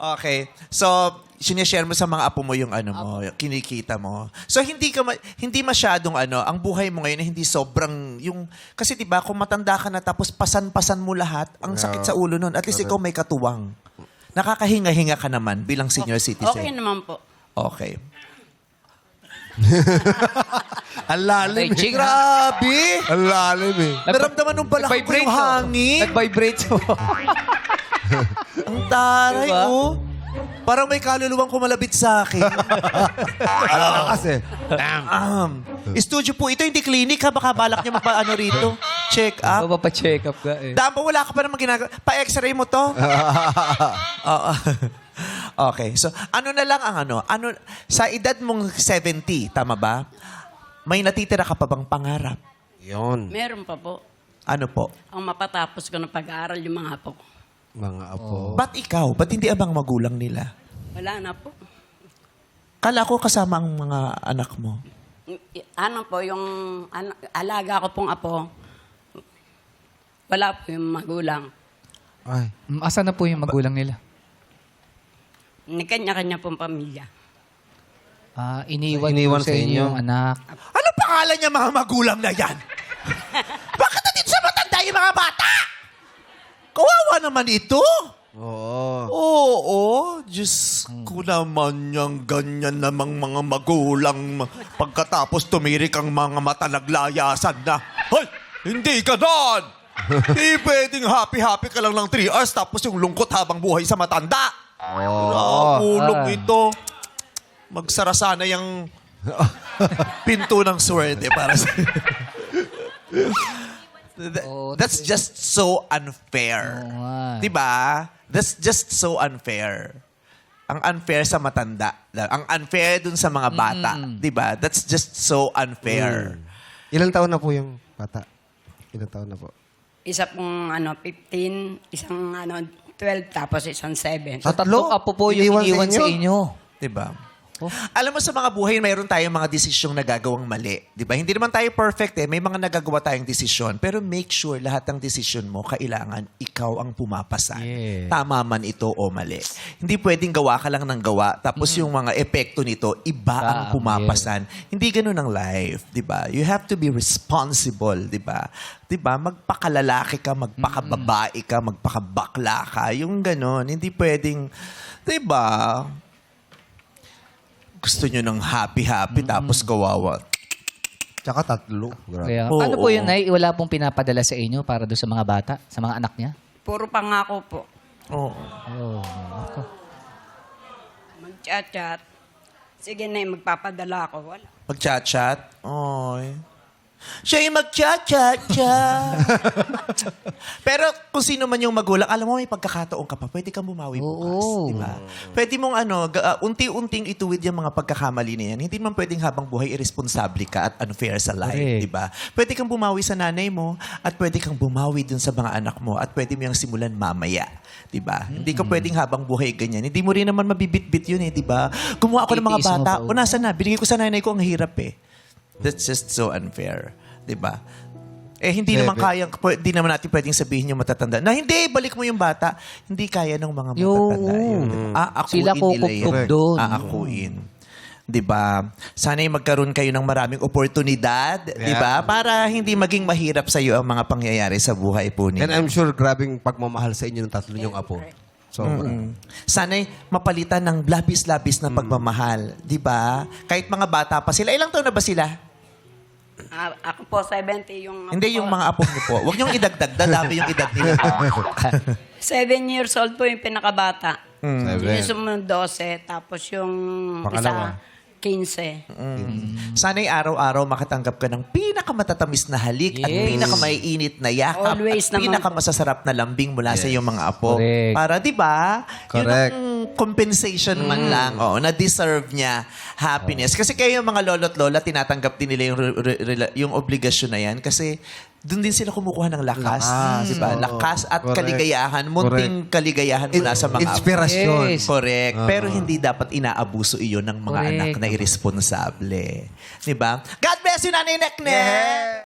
Okay. So, sinishare mo sa mga apo mo yung ano mo, yung kinikita mo. So, hindi masyadong ang buhay mo ngayon hindi sobrang yung kasi 'di ba kung matanda ka na tapos pasan-pasan mo lahat, ang sakit sa ulo nun. At least ikaw may katuwang. Nakakahinga-hinga ka naman bilang senior citizen. Okay naman po. Okay. Ang lalim eh. Ching, Grabe! Ang lalim eh. Naramdaman nung pala ko yung hangin. Nag-vibrate. Ang taray, Diba? oh. Parang may kaluluwang kumalabit sa akin. Kasi. Studio po ito, hindi clinic ha. Baka balak niyo magpa-ano rito. Check up. Papacheck up ka eh. Damo, wala ka pa naman ginagawa. Pa-x-ray mo to. Oo. Okay. So, ano na lang ang sa edad mong 70, tama ba? May natitira ka pa bang pangarap? Yun. Meron pa po. Ano po? Ang mapatapos ko ng pag-aaral yung mga apo ko. Mga apo. Ba't ikaw? Ba't hindi abang magulang nila? Wala na po. Kala ko kasama ang mga anak mo. Ano po, yung alaga ko pong apo, wala po yung magulang. Ay. Asa na po yung magulang nila? Ni kanya-kanya pong pamilya. Iniwan sa sa inyo inyo. yung anak. Ano pangalan niya mga magulang na yan? Bakit natin sa matanda yung mga bata? Kawawa naman ito. Oo. Oo, Diyos ko naman yung ganyan namang mga magulang. Pagkatapos tumirik ang mga mata naglayasan na. Hoy, hindi ka doon! Hindi pwedeng happy-happy ka lang ng 3 hours tapos yung lungkot habang buhay sa matanda. Nakapulong ito. Magsara sana yung pinto ng swerte para sa... That's just so unfair. Oo nga. Diba? That's just so unfair. Ang unfair sa matanda. Ang unfair dun sa mga bata. Diba? That's just so unfair. Ilang taon na po yung bata? Ilang taon na po? Isa pong 15, isang 12, tapos isang 7. Sa tatlong apo po yung iniwan sa inyo. Diba? Alam mo sa mga buhay, mayroon tayong mga desisyong nagagawang mali. Diba? Hindi naman tayo perfect eh. May mga nagagawa tayong desisyon. Pero make sure lahat ng desisyon mo, kailangan ikaw ang pumapasan. Yeah. Tama man ito o mali. Hindi pwedeng gawa ka lang ng gawa, tapos yung mga epekto nito, iba ang pumapasan. Hindi ganun ang life. Diba? You have to be responsible. Diba? Diba? Magpakalalaki ka, magpakababae ka, magpakabakla ka. Yung ganun. Hindi pwedeng, diba? Gusto nyo ng happy-happy tapos kawawa. Tsaka tatlo. Grabe. Kaya, Oo. paano po yun, Nay? Wala pong pinapadala sa inyo para doon sa mga bata, sa mga anak niya? Puro pangako po. Oo. Oh, ako. Mag-chat-chat. Sige na, magpapadala ako. Wala. Mag-chat-chat. Oy. Siya yung mag-chat-chat-chat. Pero kung sino man yung magulang, alam mo may pagkakataon ka pa, pwede kang bumawi bukas. Oo. Diba? Pwede mong unti-unting ituwid yung mga pagkakamali na yan. Hindi man pwedeng habang buhay irresponsable ka at unfair sa life. Correct. Diba? Pwede kang bumawi sa nanay mo at pwede kang bumawi dun sa mga anak mo at pwede mo yung simulan mamaya. Diba? Hindi ka pwedeng habang buhay ganyan. Hindi mo rin naman mabibit-bit yun eh, diba? Kumuha ako ng mga Itiis mo bata. pa, O nasa na? Binigay ko sa nanay ko, ang hirap eh. That's just so unfair. Diba? Eh, hindi naman kaya, hindi naman natin pwedeng sabihin yung matatanda na hindi, balik mo yung bata. Hindi kaya ng mga matatanda yun. Aakuin Sila nila kukup yun. doon. Aakuin. Diba? Sana'y magkaroon kayo ng maraming oportunidad, diba? Para hindi maging mahirap sa iyo ang mga pangyayari sa buhay po ninyo. And I'm sure grabing pagmamahal sa inyo ng tatlo niyong apo. Sobra. Sana'y mapalitan ng labis-labis na pagmamahal. Diba? Kahit mga bata pa sila. Ilang taon na ba sila? Ako po, 70 yung... Hindi yung mga apo niyo po. Huwag niyong idagdag. Dadami yung edad nila. 7 years old po yung pinakabata. Seven. Yung sumunod 12, tapos yung Pangalawa. isa 15. Sana'y araw-araw makatanggap ka ng pinakamatatamis na halik at Yes. pinakamaiinit na yakap Always at naman pinakamasasarap na lambing mula sa iyong mga apo. Correct. Para, di ba? Yun Correct. ang compensation man lang. Oo, na-deserve niya happiness. Kasi kayo yung mga lolo't lola, tinatanggap din nila yung obligasyon na yan kasi doon din sila kumukuha ng lakas. Di ba? Lakas at Correct. kaligayahan. Munting kaligayahan mula sa mga apo. Inspirasyon. Yes. Correct. Pero hindi dapat inaabuso iyon ng mga Correct. anak na irresponsable. Di ba? God bless you, Nanay Neknek!